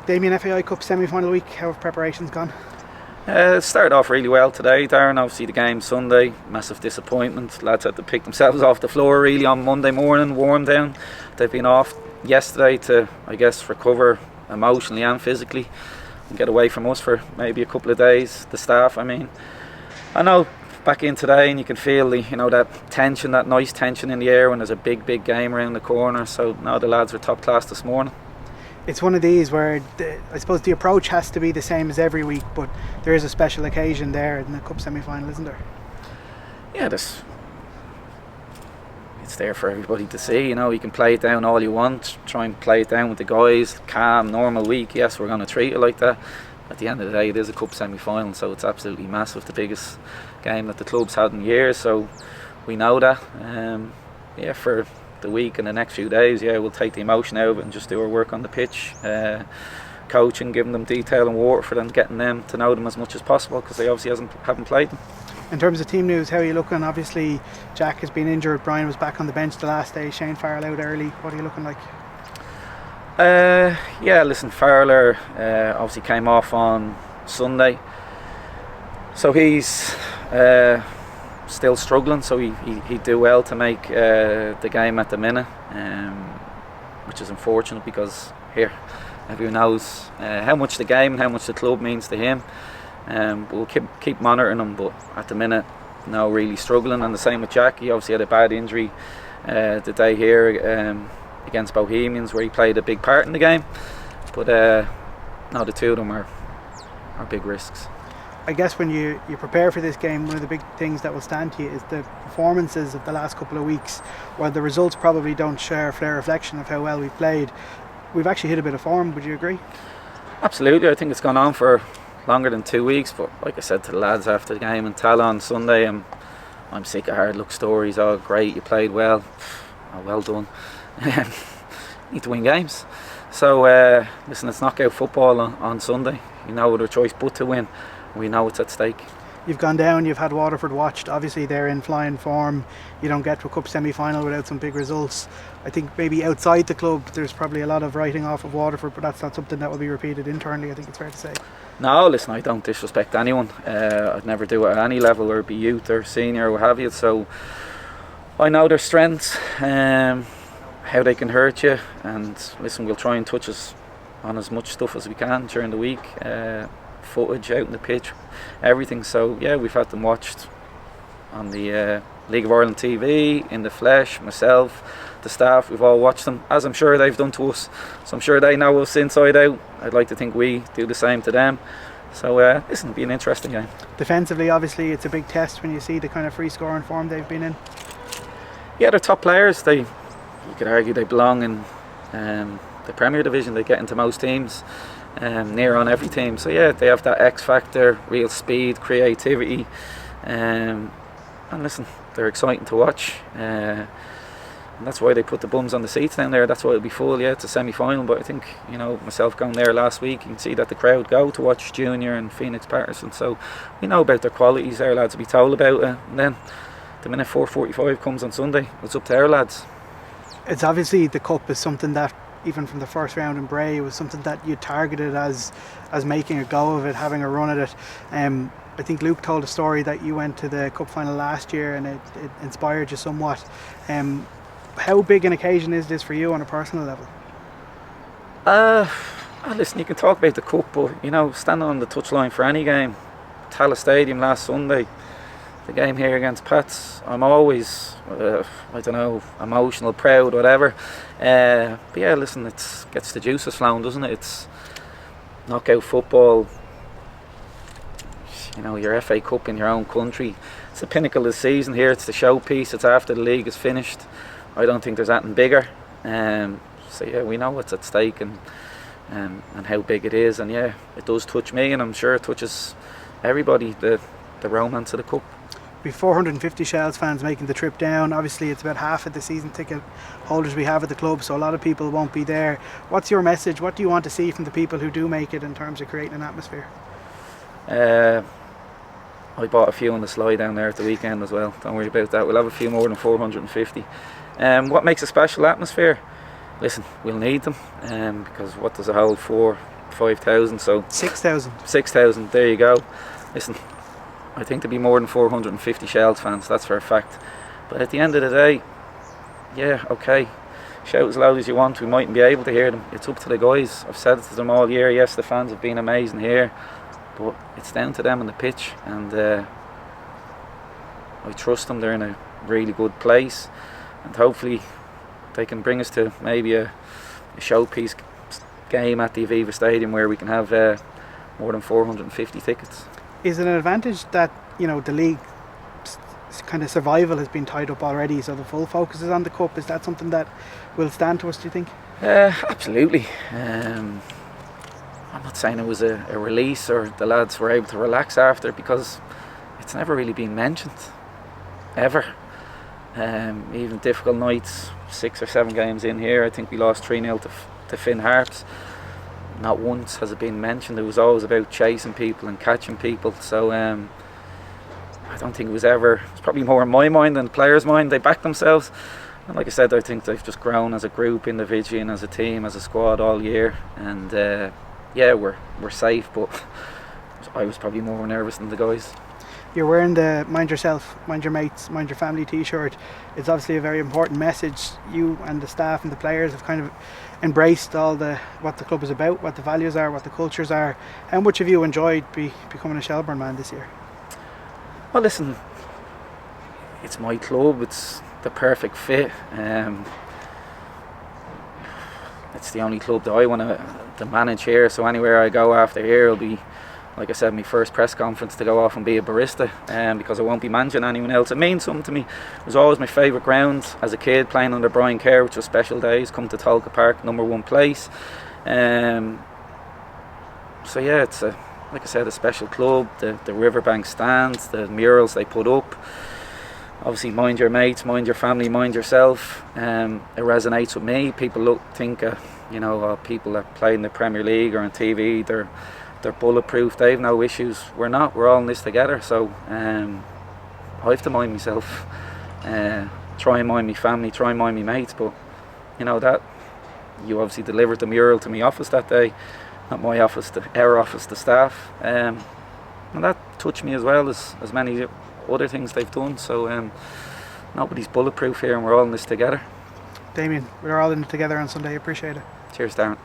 Damien, FAI Cup semi-final week, how have preparations gone? It started off really well today, Darren. Obviously the game Sunday, massive disappointment. Lads had to pick themselves off the floor really on Monday morning, warm down. They've been off yesterday to, I guess, recover emotionally and physically and get away from us for maybe a couple of days, the staff I mean. I know back in today and you can feel the, that tension, that nice tension in the air when there's a big game around the corner. So no, the lads were top class this morning. It's one of these where I suppose the approach has to be the same as every week, but there is a special occasion there in the Cup semi-final, isn't there? Yeah, it's there for everybody to see. You can play it down all you want, try and play it down with the guys, calm, normal week. Yes, we're going to treat it like that. At the end of the day, it is a Cup semi-final, so it's absolutely massive, the biggest game that the club's had in years, so we know that. For the week and the next few days, we'll take the emotion out of it and just do our work on the pitch, coaching, giving them detail and Waterford and getting them to know them as much as possible, because they obviously haven't played them. In terms of team news, how are you looking? Obviously Jack has been injured, Brian was back on the bench the last day, Shane Farrell out early. What are you looking like? Farrell obviously came off on Sunday, so he's still struggling, so he'd do well to make the game at the minute, which is unfortunate because here everyone knows how much the game and how much the club means to him. We'll keep monitoring him, but at the minute now really struggling. And the same with Jack. He obviously had a bad injury the day here against Bohemians, where he played a big part in the game, but the two of them are big risks. I guess when you prepare for this game, one of the big things that will stand to you is the performances of the last couple of weeks. While the results probably don't share a fair reflection of how well we've played, we've actually hit a bit of form. Would you agree? Absolutely. I think it's gone on for longer than 2 weeks, but like I said to the lads after the game in Tala on Sunday, I'm sick of hard luck stories. Oh great, you played well. Oh well done. You need to win games. So listen, it's knockout football on Sunday. You know other choice but to win. We know it's at stake. You've gone down, you've had Waterford watched, obviously they're in flying form. You don't get to a cup semi-final without some big results. I think maybe outside the club there's probably a lot of writing off of Waterford, but that's not something that will be repeated internally, I think it's fair to say. No, listen, I don't disrespect anyone. I'd never do it at any level, or be youth or senior or what have you. So I know their strengths, how they can hurt you, and listen, we'll try and touch on as much stuff as we can during the week. Footage out in the pitch, everything. So we've had them watched on the League of Ireland TV, in the flesh, myself, the staff, we've all watched them, as I'm sure they've done to us, so I'm sure they know us inside out. I'd like to think we do the same to them. So listen, it'll be an interesting game. Defensively, obviously it's a big test when you see the kind of free scoring form they've been in. Yeah, they're top players. You could argue they belong in the Premier Division. They get into most teams, near on every team. So they have that X factor, real speed, creativity, and listen, they're exciting to watch, and that's why they put the bums on the seats down there. That's why it'll be full. It's a semi-final, but I think myself going there last week, you can see that the crowd go to watch Junior and Phoenix Patterson, so we know about their qualities. Our lads will be told about it, and then the minute 4:45 comes on Sunday, it's up to our lads. It's obviously the cup is something that, even from the first round in Bray, it was something that you targeted as making a go of it, having a run at it. I think Luke told a story that you went to the cup final last year and it inspired you somewhat. How big an occasion is this for you on a personal level? Listen, you can talk about the cup, but standing on the touchline for any game, Tala Stadium last Sunday, the game here against Pats, I'm always emotional, proud, whatever. But listen, it gets the juices flowing, doesn't it? It's knockout football. Your FA Cup in your own country. It's the pinnacle of the season here. It's the showpiece. It's after the league is finished. I don't think there's anything bigger. We know what's at stake and how big it is. And it does touch me, and I'm sure it touches everybody. The romance of the cup. Be 450 Shells fans making the trip down. Obviously it's about half of the season ticket holders we have at the club, so a lot of people won't be there. What's your message? What do you want to see from the people who do make it in terms of creating an atmosphere? I bought a few on the slide down there at the weekend as well. Don't worry about that. We'll have a few more than 450. What makes a special atmosphere? Listen, we'll need them, because what does it hold? 5,000. So 6,000. 6,000. There you go. Listen, I think there'll be more than 450 Shells fans. That's for a fact. But at the end of the day, yeah, okay. Shout as loud as you want. We mightn't be able to hear them. It's up to the guys. I've said it to them all year. Yes, the fans have been amazing here, but it's down to them on the pitch, and I trust them. They're in a really good place, and hopefully they can bring us to maybe a showpiece game at the 𝗣cie Stadium where we can have more than 450 tickets. Is it an advantage that, you know, the league kind of survival has been tied up already, so the full focus is on the cup? Is that something that will stand to us, do you think? Absolutely. I'm not saying it was a release or the lads were able to relax after, because it's never really been mentioned ever. Even difficult nights, 6 or 7 games in here, I think we lost 3-0 to 𝗣cie𝗱𝗰𝘀𝘁. Not once has it been mentioned. It was always about chasing people and catching people. So I don't think it was ever. It's probably more in my mind than the players' mind. They back themselves, and like I said, I think they've just grown as a group in the 𝗣cie and as a team, as a squad all year. And yeah, we're safe, but I was probably more nervous than the guys. You're wearing the Mind Yourself, Mind Your Mates, Mind Your Family t-shirt. It's obviously a very important message. You and the staff and the players have kind of embraced all what the club is about, what the values are, what the cultures are. How much have you enjoyed becoming a Shelbourne man this year? Well, listen, it's my club. It's the perfect fit. It's the only club that I want to manage here. So anywhere I go after here, it'll be, like I said, my first press conference to go off and be a barista, because I won't be managing anyone else. It means something to me. It was always my favourite ground as a kid, playing under Brian Kerr, which was special days. Come to 𝗪𝗪𝗀𝗪 Park, #1 place. So yeah, it's like I said, a special club. The riverbank stands, the murals they put up. Obviously, mind your mates, mind your family, mind yourself. It resonates with me. People think, people that play in the Premier League or on TV, they're bulletproof, they have no issues. We're not, we're all in this together. So I have to mind myself, try and mind my family, try and mind my mates. But you know that you obviously delivered the mural to my office that day, not my office, our office, the staff, and that touched me as well as many other things they've done. So nobody's bulletproof here, and we're all in this together. Damien, we're all in it together on Sunday. Appreciate it. Cheers, Darren.